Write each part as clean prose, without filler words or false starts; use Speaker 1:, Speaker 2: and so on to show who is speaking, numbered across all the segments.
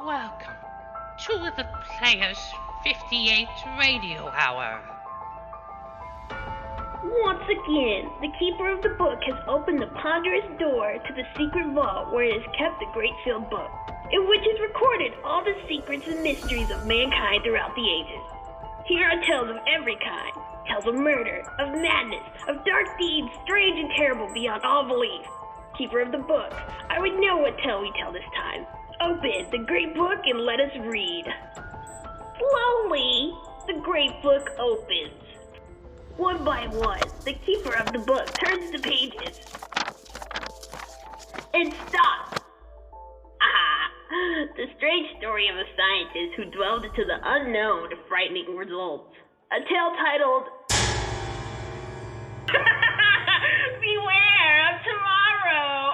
Speaker 1: Welcome to the Players 58 Radio Hour.
Speaker 2: Once again, the keeper of the book has opened the ponderous door to the secret vault where it is kept the Great Sealed Book, in which is recorded all the secrets and mysteries of mankind throughout the ages. Here are tales of every kind, tales of murder, of madness, of dark deeds strange and terrible beyond all belief. Keeper of the book, I would know what tale we tell this time. Open the great book and let us read. Slowly, the great book opens. One by one, the keeper of the book turns the pages and stops. The strange story of a scientist who delved into the unknown to frightening results. A tale titled Beware of Tomorrow.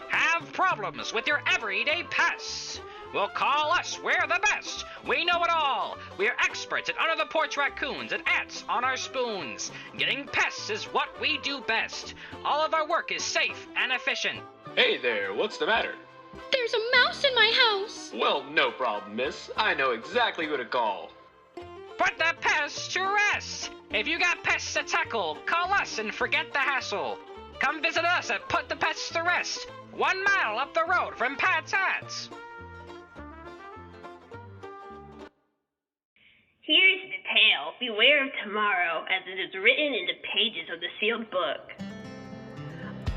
Speaker 3: Have problems with your everyday pests? Well, call us. We're the best. We know it all. We're experts at under-the-porch raccoons and ants on our spoons. Getting pests is what we do best. All of our work is safe and efficient.
Speaker 4: Hey there, what's the matter?
Speaker 5: There's a mouse in my house.
Speaker 4: Well, no problem, miss. I know exactly who to call.
Speaker 3: Put the pests to rest. If you got pests to tackle, call us and forget the hassle. Come visit us at Put the Pests to Rest, 1 mile up the road from Pat's Hats.
Speaker 2: Here's the tale, Beware of Tomorrow, as it is written in the pages of the sealed book.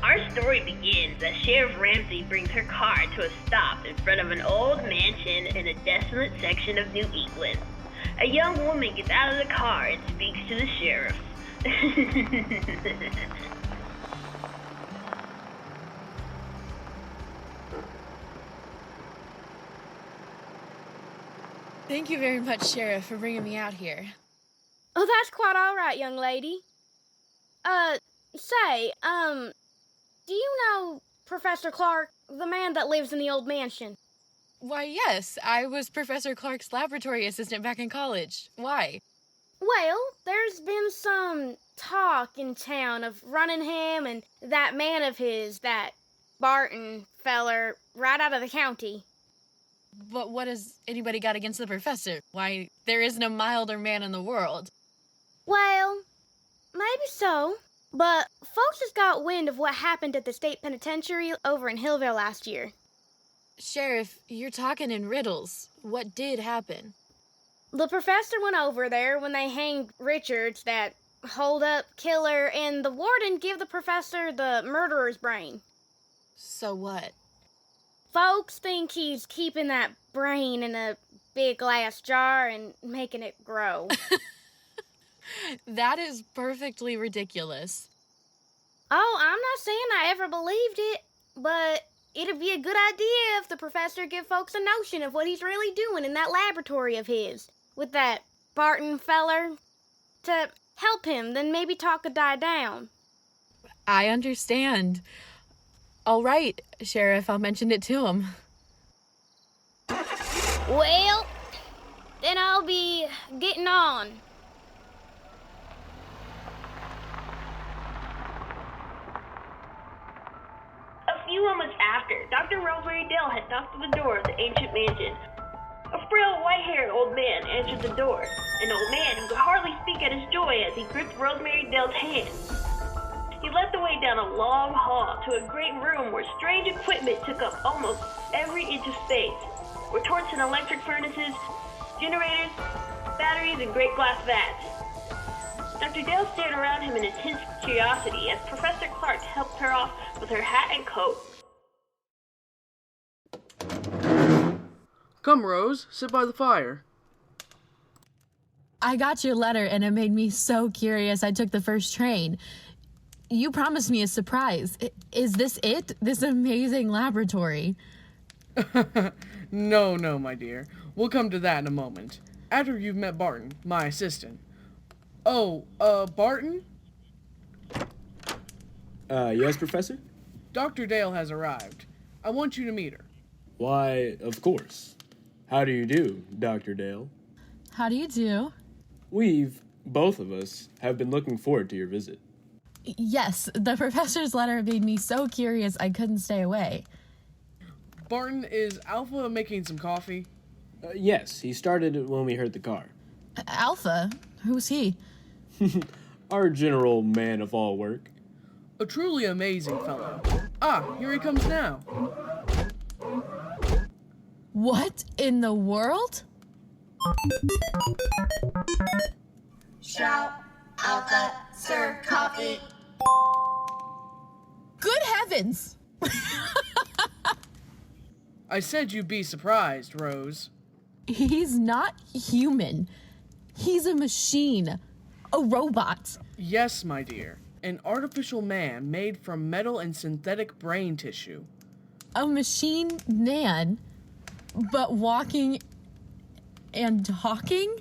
Speaker 2: Our story begins as Sheriff Ramsey brings her car to a stop in front of an old mansion in a desolate section of New England. A young woman gets out of the car and speaks to the sheriff.
Speaker 6: Thank you very much, Sheriff, for bringing me out here.
Speaker 5: Oh, that's quite all right, young lady. Do you know Professor Clark, the man that lives in the old mansion?
Speaker 6: Why, yes, I was Professor Clark's laboratory assistant back in college. Why?
Speaker 5: Well, there's been some talk in town of running him and that man of his, that Barton feller, right out of the county.
Speaker 6: But what has anybody got against the professor? Why, there isn't a milder man in the world.
Speaker 5: Well, maybe so. But folks has got wind of what happened at the state penitentiary over in Hillville last year.
Speaker 6: Sheriff, you're talking in riddles. What did happen?
Speaker 5: The professor went over there when they hanged Richards, that hold-up killer, and the warden gave the professor the murderer's brain.
Speaker 6: So what?
Speaker 5: Folks think he's keeping that brain in a big glass jar and making it grow.
Speaker 6: That is perfectly ridiculous.
Speaker 5: Oh, I'm not saying I ever believed it, but it'd be a good idea if the professor give folks a notion of what he's really doing in that laboratory of his, with that Barton feller, to help him, then maybe talk could die down.
Speaker 6: I understand. All right, Sheriff, I'll mention it to him.
Speaker 5: Well, then I'll be getting on.
Speaker 2: A few moments after, Dr. Rosemary Dale had knocked on the door of the ancient mansion. A frail, white-haired old man answered the door, an old man who could hardly speak at his joy as he gripped Rosemary Dale's hand. He led the way down a long hall to a great room where strange equipment took up almost every inch of space, where torches and electric furnaces, generators, batteries, and great glass vats. Dr. Dale stared around him in intense curiosity as Professor Clark helped her off with her hat and coat.
Speaker 7: Come, Rose, sit by the fire.
Speaker 6: I got your letter and it made me so curious I took the first train. You promised me a surprise. Is this it? This amazing laboratory?
Speaker 7: No, my dear. We'll come to that in a moment. After you've met Barton, my assistant. Oh, Barton?
Speaker 8: Yes, Professor?
Speaker 7: Dr. Dale has arrived. I want you to meet her.
Speaker 8: Why, of course. How do you do, Dr. Dale?
Speaker 6: How do you do?
Speaker 8: Both of us, have been looking forward to your visit.
Speaker 6: Yes, the professor's letter made me so curious I couldn't stay away.
Speaker 7: Barton, is Alpha making some coffee?
Speaker 8: Yes, he started it when we heard the car.
Speaker 6: Alpha? Who's he?
Speaker 8: Our general man of all work.
Speaker 7: A truly amazing fellow. Ah, here he comes now.
Speaker 6: What in the world?
Speaker 9: Shout, Alpha, serve coffee.
Speaker 6: Good heavens!
Speaker 7: I said you'd be surprised, Rose.
Speaker 6: He's not human. He's a machine. A robot.
Speaker 7: Yes, my dear. An artificial man made from metal and synthetic brain tissue.
Speaker 6: A machine man, but walking and talking?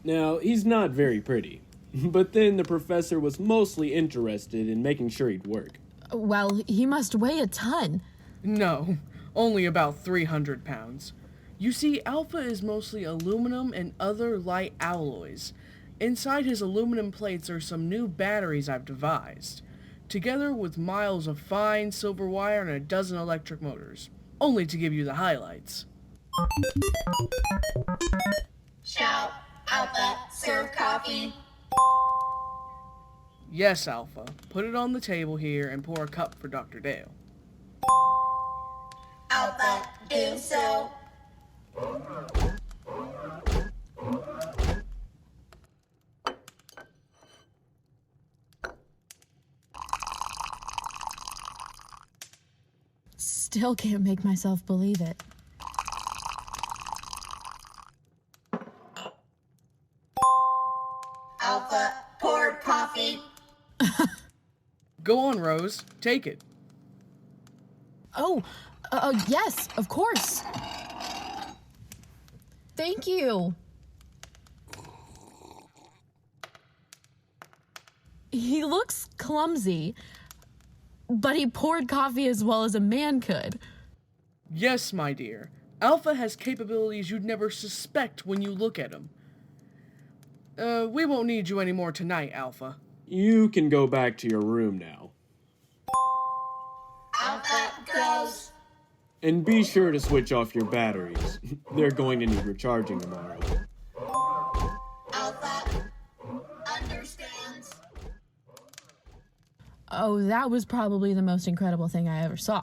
Speaker 8: Now, he's not very pretty, but then the professor was mostly interested in making sure he'd work.
Speaker 6: Well, he must weigh a ton.
Speaker 7: No, only about 300 pounds. You see, Alpha is mostly aluminum and other light alloys. Inside his aluminum plates are some new batteries I've devised, together with miles of fine silver wire and a dozen electric motors, only to give you the highlights.
Speaker 9: Shout, Alpha, serve coffee.
Speaker 7: Yes, Alpha. Put it on the table here and pour a cup for Dr. Dale.
Speaker 9: Alpha, do so.
Speaker 6: Still can't make myself believe it.
Speaker 9: Alpha, poured coffee.
Speaker 7: Go on, Rose. Take it.
Speaker 6: Oh, yes, of course. Thank you. He looks clumsy, but he poured coffee as well as a man could.
Speaker 7: Yes, my dear. Alpha has capabilities you'd never suspect when you look at him. We won't need you anymore tonight, Alpha.
Speaker 8: You can go back to your room now.
Speaker 9: Alpha goes.
Speaker 8: And be sure to switch off your batteries. They're going to need recharging tomorrow.
Speaker 9: Alpha understands.
Speaker 6: Oh, that was probably the most incredible thing I ever saw.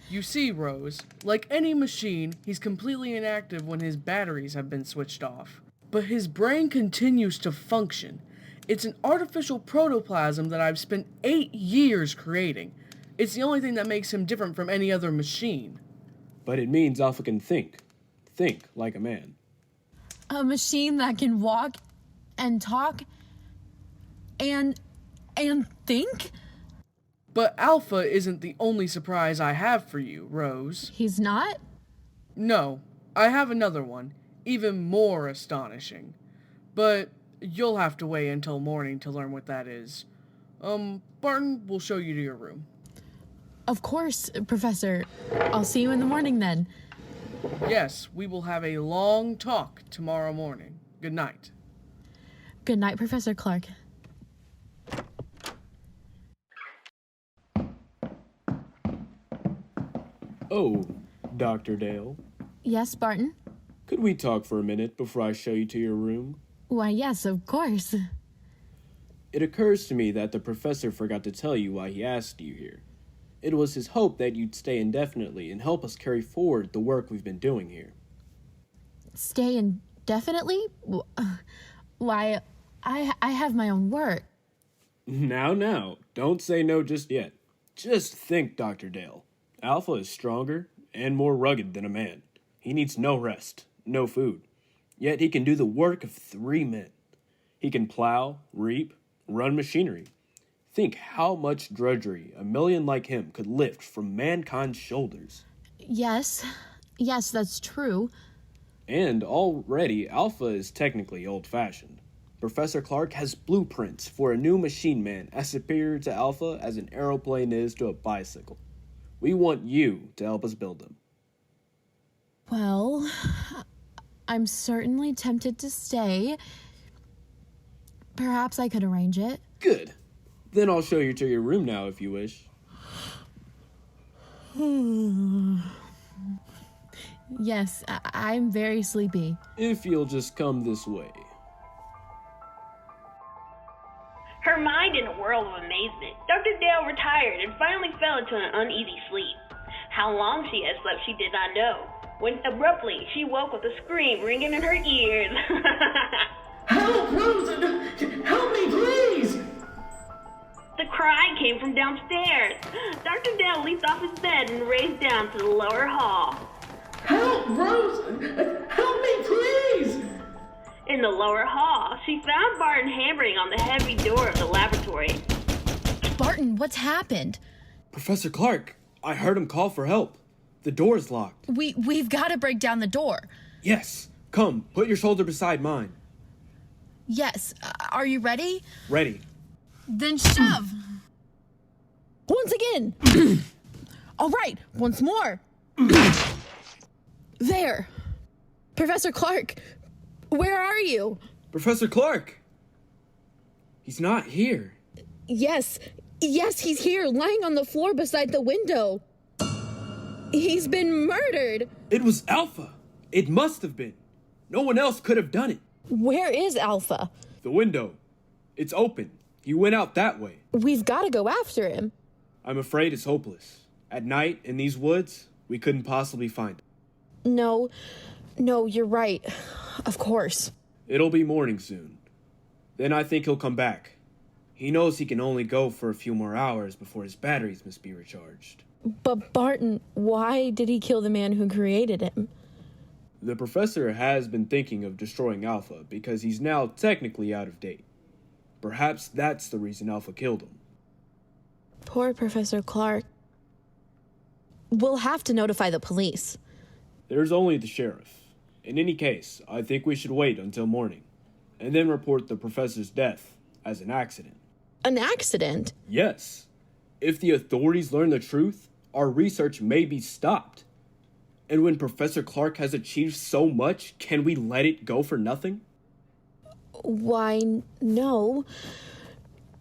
Speaker 7: You see, Rose, like any machine, he's completely inactive when his batteries have been switched off. But his brain continues to function. It's an artificial protoplasm that I've spent 8 years creating. It's the only thing that makes him different from any other machine.
Speaker 8: But it means Alpha can think. Think like a man.
Speaker 6: A machine that can walk and talk and think?
Speaker 7: But Alpha isn't the only surprise I have for you, Rose.
Speaker 6: He's not?
Speaker 7: No, I have another one, even more astonishing. But you'll have to wait until morning to learn what that is. Barton will show you to your room.
Speaker 6: Of course, Professor. I'll see you in the morning then.
Speaker 7: Yes, we will have a long talk tomorrow morning. Good night.
Speaker 6: Good night, Professor Clark.
Speaker 8: Oh, Dr. Dale.
Speaker 6: Yes, Barton?
Speaker 8: Could we talk for a minute before I show you to your room?
Speaker 6: Why, yes, of course.
Speaker 8: It occurs to me that the professor forgot to tell you why he asked you here. It was his hope that you'd stay indefinitely and help us carry forward the work we've been doing here.
Speaker 6: Stay indefinitely? Why, I have my own work.
Speaker 8: Now, don't say no just yet. Just think, Dr. Dale. Alpha is stronger and more rugged than a man. He needs no rest, no food. Yet he can do the work of 3 men. He can plow, reap, run machinery. Think how much drudgery a million like him could lift from mankind's shoulders.
Speaker 6: Yes, that's true.
Speaker 8: And already, Alpha is technically old-fashioned. Professor Clark has blueprints for a new machine man as superior to Alpha as an aeroplane is to a bicycle. We want you to help us build them.
Speaker 6: Well, I'm certainly tempted to stay. Perhaps I could arrange it.
Speaker 8: Good. Then I'll show you to your room now if you wish.
Speaker 6: Yes, I'm very sleepy.
Speaker 8: If you'll just come this way.
Speaker 2: Her mind in a whirl of amazement, Dr. Dale retired and finally fell into an uneasy sleep. How long she had slept she did not know, when abruptly she woke with a scream ringing in her ears.
Speaker 7: Help, Rosa! Help me, please!
Speaker 2: The cry came from downstairs. Dr. Dale leaped off his bed and raced down to the lower hall.
Speaker 7: Help, Rosa! Help me, please!
Speaker 2: In the lower hall, she found Barton hammering on the heavy door of the laboratory.
Speaker 6: Barton, what's happened?
Speaker 8: Professor Clark, I heard him call for help. The door's locked.
Speaker 6: We've got to break down the door.
Speaker 8: Yes. Come, put your shoulder beside mine.
Speaker 6: Yes. Are you ready?
Speaker 8: Ready.
Speaker 6: Then shove.
Speaker 10: Once again. All right, once more. There. Professor Clark, where are you?
Speaker 8: Professor Clark! He's not here.
Speaker 10: Yes, he's here, lying on the floor beside the window. He's been murdered.
Speaker 8: It was Alpha. It must have been. No one else could have done it.
Speaker 10: Where is Alpha?
Speaker 8: The window. It's open. He went out that way.
Speaker 10: We've got to go after him.
Speaker 8: I'm afraid it's hopeless. At night, in these woods, we couldn't possibly find him.
Speaker 10: No, you're right. Of course.
Speaker 8: It'll be morning soon. Then I think he'll come back. He knows he can only go for a few more hours before his batteries must be recharged.
Speaker 10: But Barton, why did he kill the man who created him?
Speaker 8: The professor has been thinking of destroying Alpha because he's now technically out of date. Perhaps that's the reason Alpha killed him.
Speaker 10: Poor Professor Clark. We'll have to notify the police.
Speaker 8: There's only the sheriff. In any case, I think we should wait until morning, and then report the professor's death as an accident.
Speaker 10: An accident?
Speaker 8: Yes. If the authorities learn the truth, our research may be stopped. And when Professor Clark has achieved so much, can we let it go for nothing?
Speaker 10: Why, no.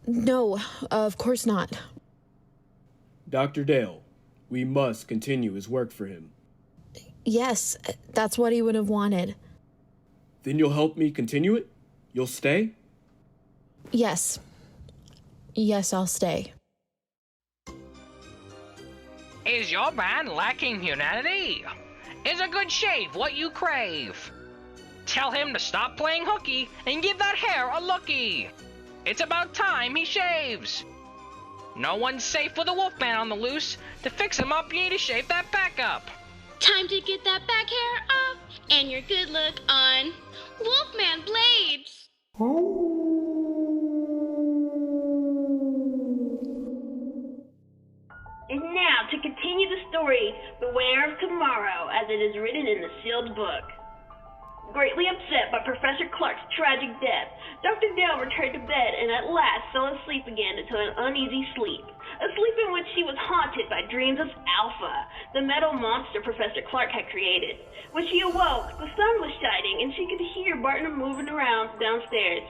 Speaker 10: No, of course not.
Speaker 8: Dr. Dale, we must continue his work for him.
Speaker 10: Yes, that's what he would have wanted.
Speaker 8: Then you'll help me continue it? You'll stay?
Speaker 10: Yes. Yes, I'll stay.
Speaker 3: Is your man lacking humanity? Is a good shave what you crave? Tell him to stop playing hooky and give that hair a looky. It's about time he shaves. No one's safe with a wolfman on the loose. To fix him up, you need to shave that back up.
Speaker 11: Time to get that back hair off and your good look on. Wolfman Blades!
Speaker 2: And now, to continue the story, beware of tomorrow, as it is written in the sealed book. Greatly upset by Professor Clark's tragic death, Dr. Dale returned to bed and at last fell asleep again into an uneasy sleep. A sleep in which she was haunted by dreams of Alpha, the metal monster Professor Clark had created. When she awoke, the sun was shining and she could hear Barton moving around downstairs.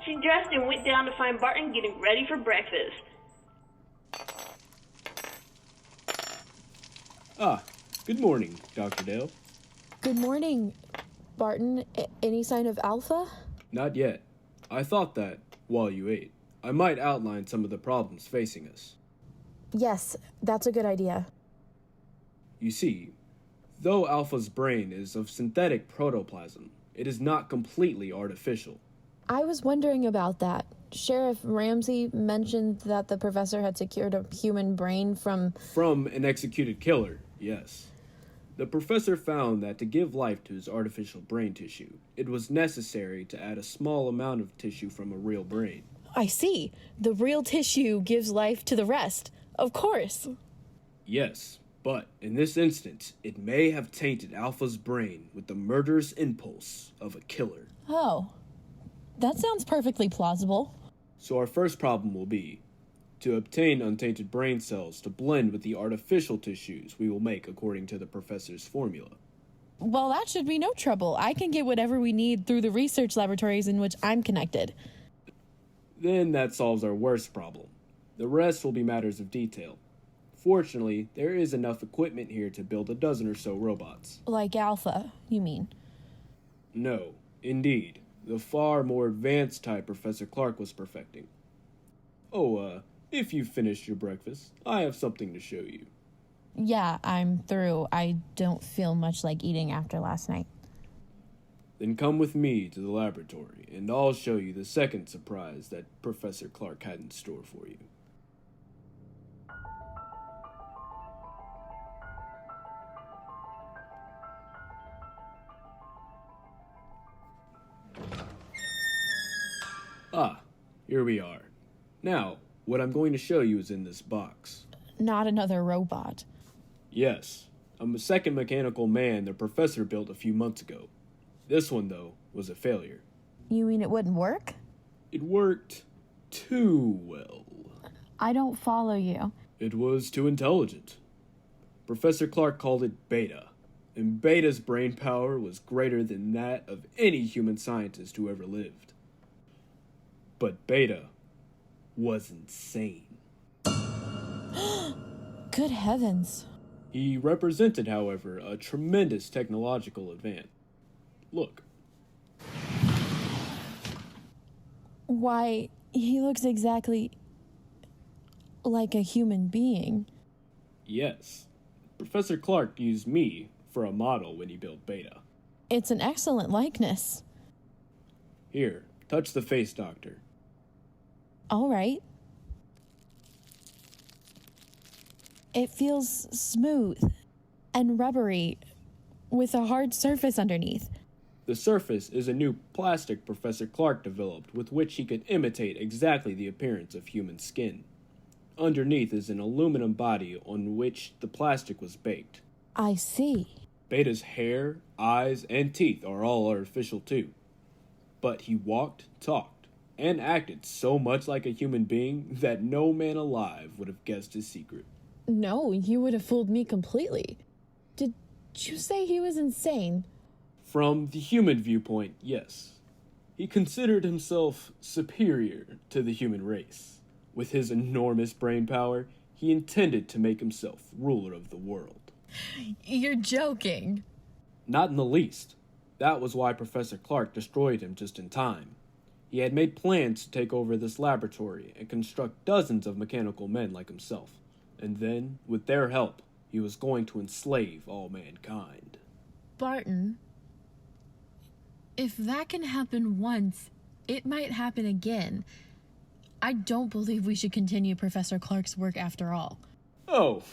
Speaker 2: She dressed and went down to find Barton getting ready for breakfast.
Speaker 8: Ah, good morning, Dr. Dale.
Speaker 10: Good morning, Barton. Any sign of Alpha?
Speaker 8: Not yet. I thought that, while you ate, I might outline some of the problems facing us.
Speaker 10: Yes, that's a good idea.
Speaker 8: You see, though Alpha's brain is of synthetic protoplasm, it is not completely artificial.
Speaker 10: I was wondering about that. Sheriff Ramsey mentioned that the professor had secured a human brain from
Speaker 8: an executed killer, yes. The professor found that to give life to his artificial brain tissue, it was necessary to add a small amount of tissue from a real brain.
Speaker 10: I see. The real tissue gives life to the rest. Of course.
Speaker 8: Yes, but in this instance, it may have tainted Alpha's brain with the murderous impulse of a killer.
Speaker 10: Oh, that sounds perfectly plausible.
Speaker 8: So our first problem will be to obtain untainted brain cells to blend with the artificial tissues we will make according to the professor's formula.
Speaker 10: Well, that should be no trouble. I can get whatever we need through the research laboratories in which I'm connected.
Speaker 8: Then that solves our worst problem. The rest will be matters of detail. Fortunately, there is enough equipment here to build a dozen or so robots.
Speaker 6: Like Alpha, you mean?
Speaker 8: No, indeed. The far more advanced type Professor Clark was perfecting. Oh, if you've finished your breakfast, I have something to show you.
Speaker 6: Yeah, I'm through. I don't feel much like eating after last night.
Speaker 8: Then come with me to the laboratory, and I'll show you the second surprise that Professor Clark had in store for you. Ah, here we are. Now, what I'm going to show you is in this box.
Speaker 6: Not another robot.
Speaker 8: Yes, I'm a second mechanical man the professor built a few months ago. This one, though, was a failure.
Speaker 6: You mean it wouldn't work?
Speaker 8: It worked too well.
Speaker 6: I don't follow you.
Speaker 8: It was too intelligent. Professor Clark called it Beta, and Beta's brain power was greater than that of any human scientist who ever lived. But Beta was insane.
Speaker 6: Good heavens.
Speaker 8: He represented, however, a tremendous technological advance. Look.
Speaker 6: Why, he looks exactly like a human being.
Speaker 8: Yes. Professor Clark used me for a model when he built Beta.
Speaker 6: It's an excellent likeness.
Speaker 8: Here, touch the face, Doctor.
Speaker 6: All right. It feels smooth and rubbery with a hard surface underneath.
Speaker 8: The surface is a new plastic Professor Clark developed with which he could imitate exactly the appearance of human skin. Underneath is an aluminum body on which the plastic was baked.
Speaker 6: I see.
Speaker 8: Beta's hair, eyes, and teeth are all artificial too. But he walked, talked, and acted so much like a human being that no man alive would have guessed his secret.
Speaker 6: No, you would have fooled me completely. Did you say he was insane?
Speaker 8: From the human viewpoint, yes. He considered himself superior to the human race. With his enormous brain power, he intended to make himself ruler of the world.
Speaker 6: You're joking.
Speaker 8: Not in the least. That was why Professor Clark destroyed him just in time. He had made plans to take over this laboratory and construct dozens of mechanical men like himself. And then, with their help, he was going to enslave all mankind.
Speaker 6: Barton, if that can happen once, it might happen again. I don't believe we should continue Professor Clark's work after all.
Speaker 8: Oh,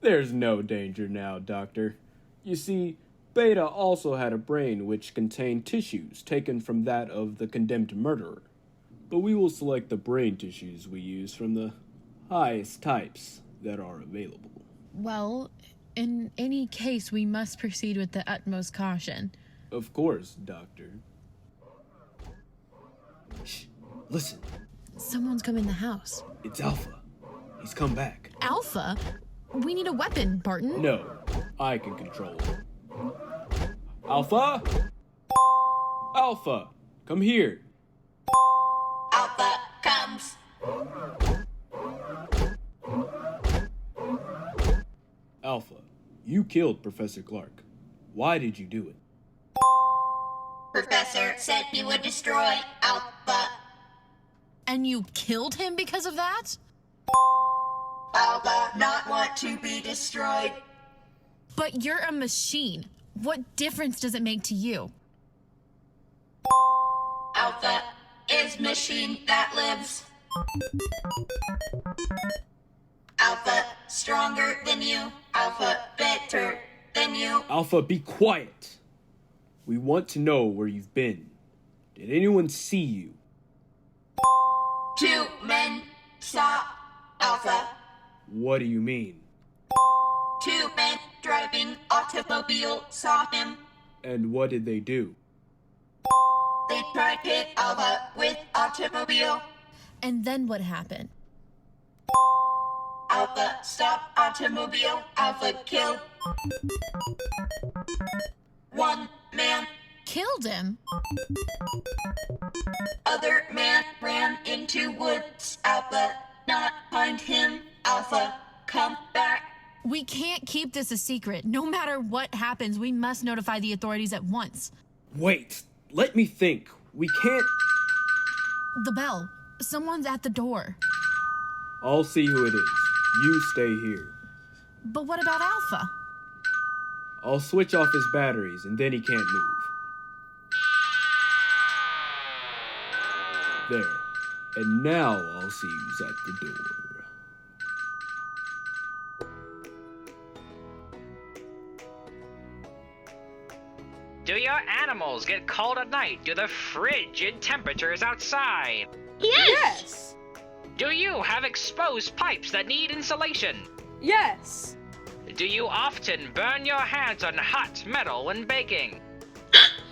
Speaker 8: there's no danger now, Doctor. You see, Beta also had a brain which contained tissues taken from that of the condemned murderer. But we will select the brain tissues we use from the highest types that are available.
Speaker 6: Well, in any case, we must proceed with the utmost caution.
Speaker 8: Of course, Doctor. Shh, listen.
Speaker 6: Someone's come in the house.
Speaker 8: It's Alpha. He's come back.
Speaker 6: Alpha? We need a weapon, Barton.
Speaker 8: No, I can control him. Alpha? Alpha, come here.
Speaker 9: Alpha comes.
Speaker 8: Alpha, you killed Professor Clark. Why did you do it?
Speaker 9: Professor said he would destroy Alpha.
Speaker 6: And you killed him because of that?
Speaker 9: Alpha not want to be destroyed.
Speaker 6: But you're a machine. What difference does it make to you?
Speaker 9: Alpha is machine that lives. Alpha stronger than you. Alpha better than you.
Speaker 8: Alpha, be quiet. We want to know where you've been. Did anyone see you?
Speaker 9: 2 men saw Alpha.
Speaker 8: What do you mean?
Speaker 9: 2 men driving automobile saw him.
Speaker 8: And what did they do?
Speaker 9: They tried to hit Alpha with automobile.
Speaker 6: And then what happened?
Speaker 9: Alpha stopped automobile. Alpha killed 1 man.
Speaker 6: Killed him?
Speaker 9: Other man ran into woods. Alpha not find Alpha, come back.
Speaker 6: We can't keep this a secret. No matter what happens, we must notify the authorities at once.
Speaker 8: Wait, let me think. We can't...
Speaker 6: The bell. Someone's at the door.
Speaker 8: I'll see who it is. You stay here.
Speaker 6: But what about Alpha?
Speaker 8: I'll switch off his batteries, and then he can't move. There. And now I'll see who's at the door.
Speaker 3: Do your animals get cold at night due to the frigid temperatures outside?
Speaker 11: Yes!
Speaker 3: Do you have exposed pipes that need insulation?
Speaker 12: Yes!
Speaker 3: Do you often burn your hands on hot metal when baking?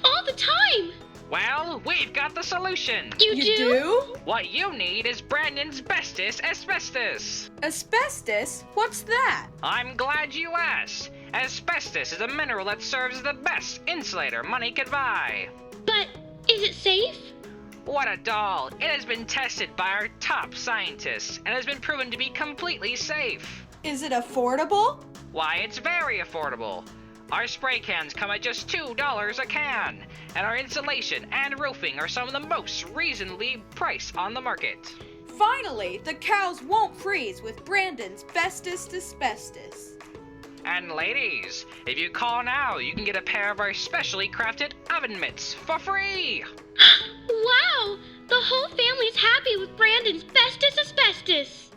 Speaker 11: All the time!
Speaker 3: Well, we've got the solution.
Speaker 11: You do?
Speaker 3: What you need is Brandon's bestest asbestos.
Speaker 12: Asbestos? What's that?
Speaker 3: I'm glad you asked. Asbestos is a mineral that serves as the best insulator money could buy.
Speaker 11: But is it safe?
Speaker 3: What a doll. It has been tested by our top scientists and has been proven to be completely safe.
Speaker 12: Is it affordable?
Speaker 3: Why, it's very affordable. Our spray cans come at just $2 a can, and our insulation and roofing are some of the most reasonably priced on the market.
Speaker 12: Finally, the cows won't freeze with Brandon's bestest asbestos.
Speaker 3: And ladies, if you call now, you can get a pair of our specially crafted oven mitts for free.
Speaker 11: Wow! The whole family's happy with Brandon's bestest asbestos.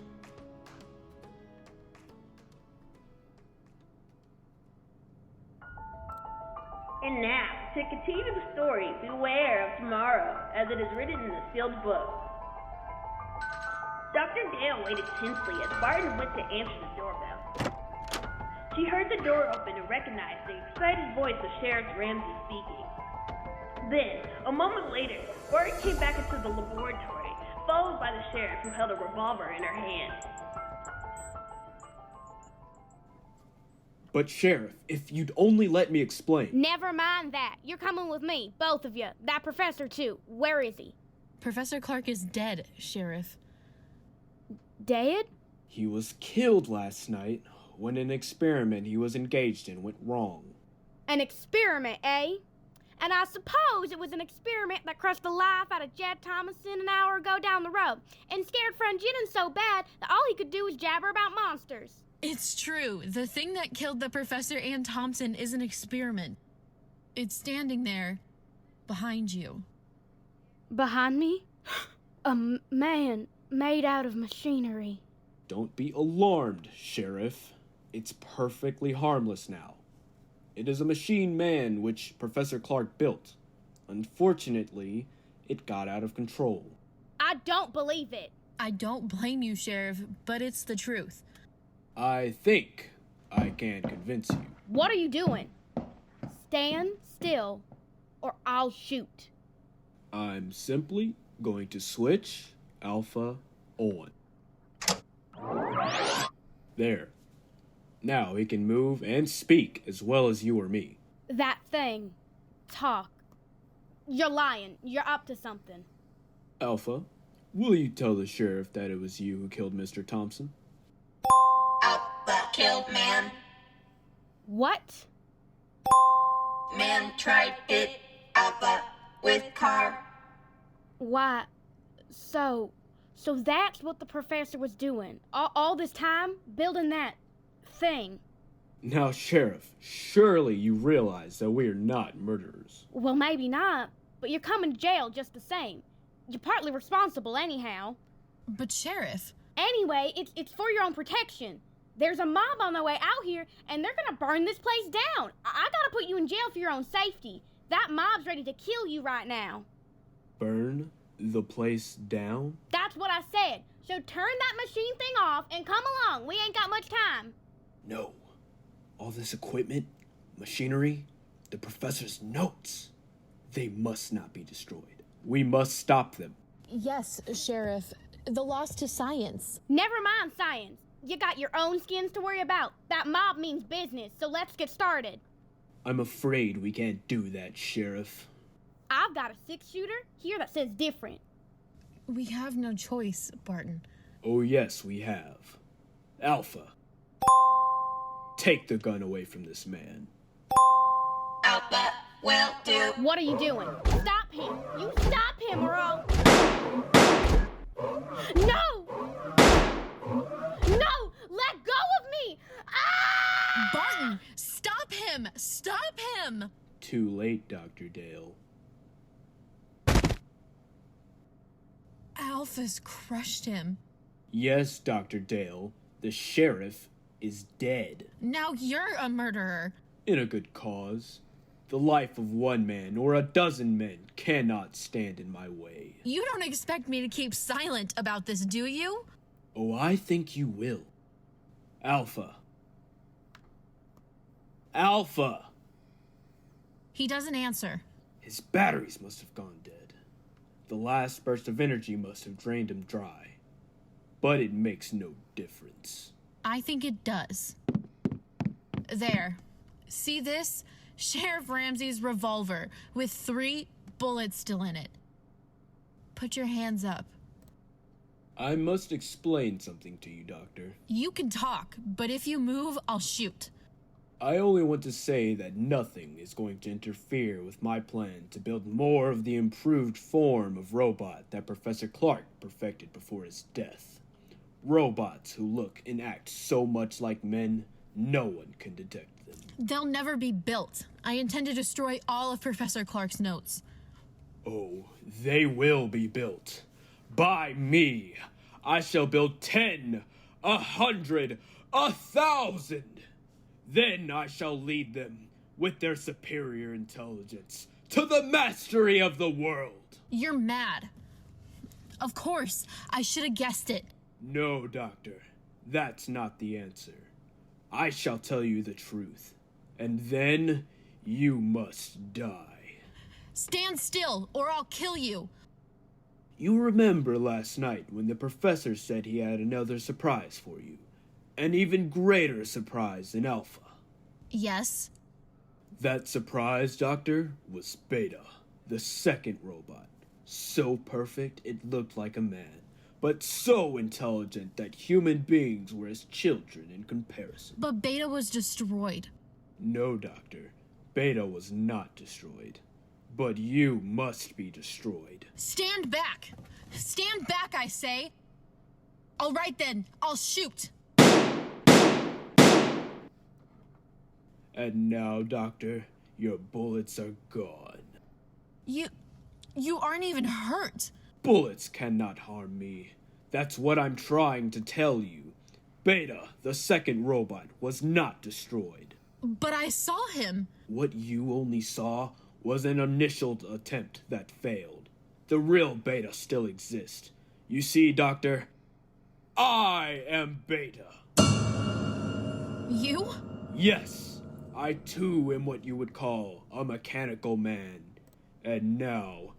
Speaker 2: And now, to continue the story, beware of tomorrow, as it is written in the sealed book. Dr. Dale waited tensely as Barton went to answer the doorbell. She heard the door open and recognized the excited voice of Sheriff Ramsey speaking. Then, a moment later, Barton came back into the laboratory, followed by the sheriff who held a revolver in her hand.
Speaker 8: But Sheriff, if you'd only let me explain.
Speaker 5: Never mind that. You're coming with me, both of you. That professor, too. Where is he?
Speaker 6: Professor Clark is dead, Sheriff.
Speaker 5: Dead?
Speaker 8: He was killed last night when an experiment he was engaged in went wrong.
Speaker 5: An experiment, eh? And I suppose it was an experiment that crushed the life out of Jed Thomason an hour ago down the road and scared friend Jennings so bad that all he could do was jabber about monsters.
Speaker 6: It's true. The thing that killed the professor and Thompson is an experiment. It's standing there, behind you.
Speaker 5: Behind me? A man made out of machinery.
Speaker 8: Don't be alarmed, Sheriff. It's perfectly harmless now. It is a machine man which Professor Clark built. Unfortunately, it got out of control.
Speaker 5: I don't believe it.
Speaker 6: I don't blame you, Sheriff, but it's the truth.
Speaker 8: I think I can convince you.
Speaker 5: What are you doing? Stand still, or I'll shoot.
Speaker 8: I'm simply going to switch Alpha on. There. Now he can move and speak as well as you or me.
Speaker 5: That thing. Talk. You're lying. You're up to something.
Speaker 8: Alpha, will you tell the sheriff that it was you who killed Mr. Thompson?
Speaker 9: Alpha killed man.
Speaker 5: What?
Speaker 9: Man tried it. Alpha with car.
Speaker 5: Why? So that's what the professor was doing. All this time, building that thing.
Speaker 8: Now, Sheriff, surely you realize that we are not murderers.
Speaker 5: Well, maybe not, but you're coming to jail just the same. You're partly responsible anyhow.
Speaker 6: But Sheriff...
Speaker 5: Anyway, it's for your own protection. There's a mob on their way out here, and they're gonna burn this place down. I gotta put you in jail for your own safety. That mob's ready to kill you right now.
Speaker 8: Burn the place down?
Speaker 5: That's what I said. So turn that machine thing off and come along. We ain't got much time.
Speaker 8: No. All this equipment, machinery, the professor's notes, they must not be destroyed. We must stop them.
Speaker 6: Yes, Sheriff. The loss to science.
Speaker 5: Never mind science. You got your own skins to worry about. That mob means business, so let's get started.
Speaker 8: I'm afraid we can't do that, Sheriff.
Speaker 5: I've got a 6-shooter here that says different.
Speaker 6: We have no choice, Barton.
Speaker 8: Oh yes, we have. Alpha, take the gun away from this man.
Speaker 9: Alpha will do.
Speaker 5: What are you doing? Stop him! You stop him or I'll... No! No! Let go of me! Ah!
Speaker 6: Barton, stop him! Stop him!
Speaker 8: Too late, Dr. Dale.
Speaker 6: Alpha's crushed him.
Speaker 8: Yes, Dr. Dale. The sheriff is dead.
Speaker 6: Now you're a murderer.
Speaker 8: In a good cause. The life of one man or a dozen men cannot stand in my way.
Speaker 6: You don't expect me to keep silent about this, do you?
Speaker 8: Oh, I think you will. Alpha. Alpha!
Speaker 6: He doesn't answer.
Speaker 8: His batteries must have gone dead. The last burst of energy must have drained him dry. But it makes no difference.
Speaker 6: I think it does. There. See this? Sheriff Ramsey's revolver with 3 bullets still in it. Put your hands up.
Speaker 8: I must explain something to you, Doctor.
Speaker 6: You can talk, but if you move, I'll shoot.
Speaker 8: I only want to say that nothing is going to interfere with my plan to build more of the improved form of robot that Professor Clark perfected before his death. Robots who look and act so much like men, no one can detect them.
Speaker 6: They'll never be built. I intend to destroy all of Professor Clark's notes.
Speaker 8: Oh, they will be built. By me. I shall build 10, 100, 1,000. Then I shall lead them, with their superior intelligence, to the mastery of the world.
Speaker 6: You're mad. Of course, I should have guessed it.
Speaker 8: No, Doctor. That's not the answer. I shall tell you the truth. And then you must die.
Speaker 6: Stand still, or I'll kill you.
Speaker 8: You remember last night when the professor said he had another surprise for you. An even greater surprise than Alpha.
Speaker 6: Yes?
Speaker 8: That surprise, Doctor, was Beta, the second robot. So perfect it looked like a man, but so intelligent that human beings were as children in comparison.
Speaker 6: But Beta was destroyed.
Speaker 8: No, Doctor. Beta was not destroyed. But you must be destroyed.
Speaker 6: Stand back! Stand back, I say! All right then, I'll shoot!
Speaker 8: And now, Doctor, your bullets are gone.
Speaker 6: You aren't even hurt.
Speaker 8: Bullets cannot harm me. That's what I'm trying to tell you. Beta, the second robot, was not destroyed.
Speaker 6: But I saw him.
Speaker 8: What you only saw was an initial attempt that failed. The real Beta still exists. You see, Doctor, I am Beta.
Speaker 6: You?
Speaker 8: Yes. I too am what you would call a mechanical man. And now,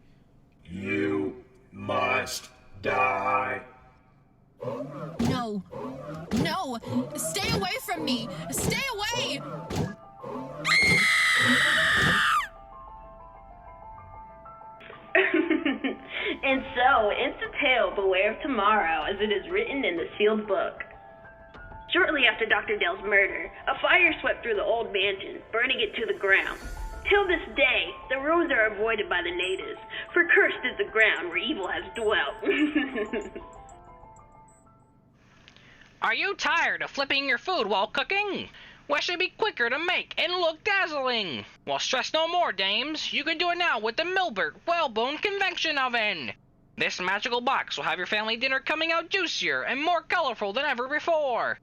Speaker 8: you must die.
Speaker 6: No. No! Stay away from me! Stay away!
Speaker 2: And so ends the tale Beware of Tomorrow as it is written in the sealed book. Shortly after Dr. Dale's murder, a fire swept through the old mansion, burning it to the ground. Till this day, the ruins are avoided by the natives, for cursed is the ground where evil has dwelt.
Speaker 3: Are you tired of flipping your food while cooking? Well, should be quicker to make and look dazzling. Well, stress no more, dames. You can do it now with the Milbert Whalebone Convection Oven. This magical box will have your family dinner coming out juicier and more colorful than ever before.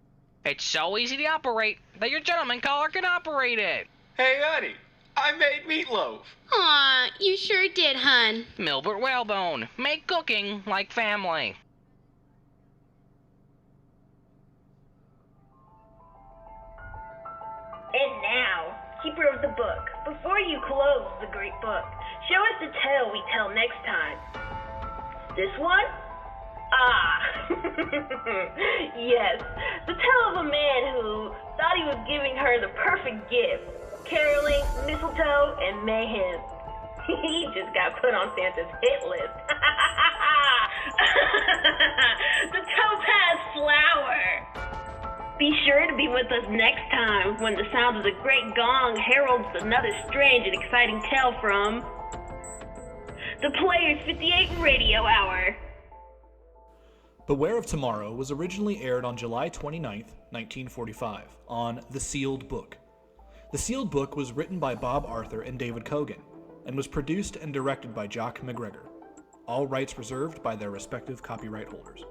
Speaker 3: It's so easy to operate that your gentleman caller can operate it.
Speaker 4: Hey, honey, I made meatloaf.
Speaker 11: Aw, you sure did, hun.
Speaker 3: Milbert Whalebone. Make cooking like family.
Speaker 2: And now, keeper of the book, before you close the great book, show us the tale we tell next time. This one? Ah, yes, the tale of a man who thought he was giving her the perfect gift, caroling, mistletoe, and mayhem. He just got put on Santa's hit list. The topaz flower. Be sure to be with us next time when the sound of the great gong heralds another strange and exciting tale from the Players 58 Radio Hour.
Speaker 13: Beware of Tomorrow was originally aired on July 29th, 1945, on The Sealed Book. The Sealed Book was written by Bob Arthur and David Kogan, and was produced and directed by Jock McGregor. All rights reserved by their respective copyright holders.